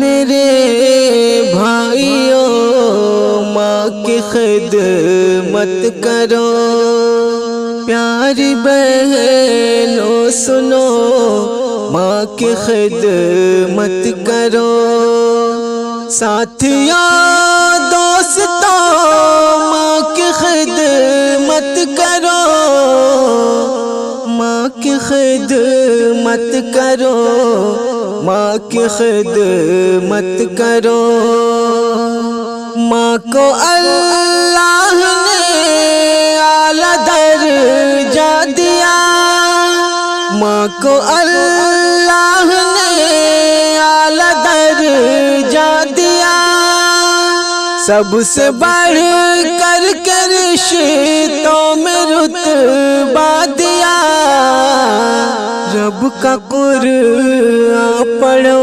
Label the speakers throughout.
Speaker 1: میرے بھائیوں ماں کی خدمت کرو، پیاری بہنوں سنو ماں کی خدمت کرو، ساتھیوں دوستوں ماں کی خدمت کرو، ماں کی خدمت کرو، ماں کی خدمت کرو۔ ماں کو اللہ نے اعلیٰ درجہ دیا، ماں کو اللہ نے اعلیٰ درجہ دیا، سب سے بڑھ کر کے رشتوں میں رتبہ دیا۔ رب کا قرآن پڑھو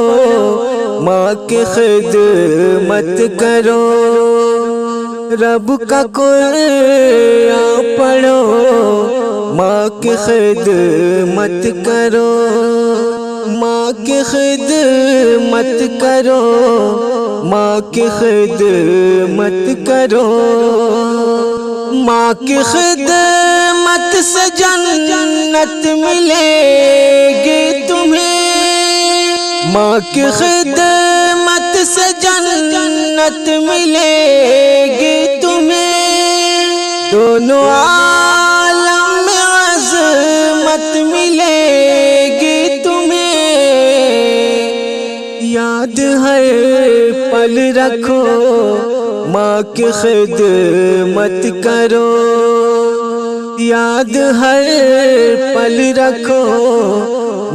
Speaker 1: ماں کی خدمت کرو، رب کا قرآن پڑھو ماں کی خدمت کرو، ماں کی خدمت کرو، ماں کی خدمت کرو۔ ماں کی خدمت سے جنت ملے گی تمہیں، ماں کی خدمت سے جنت ملے گی تمہیں، دونوں عالم میں عظمت ملے گی تمہیں۔ یاد ہر پل رکھو ماں کی خدمت کرو، یاد ہر پل رکھو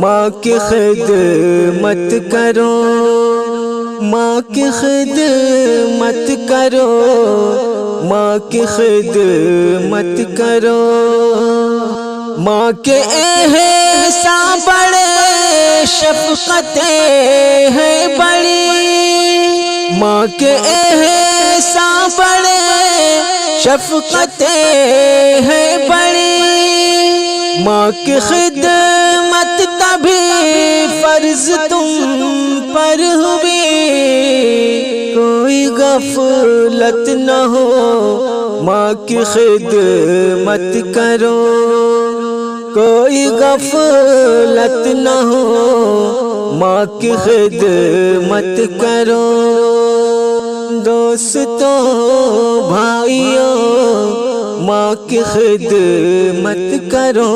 Speaker 1: ماں کی خدمت کرو، ماں کی خدمت کرو، ماں کی خدمت کرو۔ ماں کے احسان بڑے، شفقتیں ہیں بڑی، ماں کے احسان بڑے، شفقتیں ہیں بڑی، ماں کی خدمت تبھی فرض تم پر ہوئی، کوئی غفلت نہ ہو ماں کی خدمت کرو، کوئی غفلت نہ ہو ماں کی خدمت کرو۔ دوستوں بھائیوں ماں کی خدمت کرو۔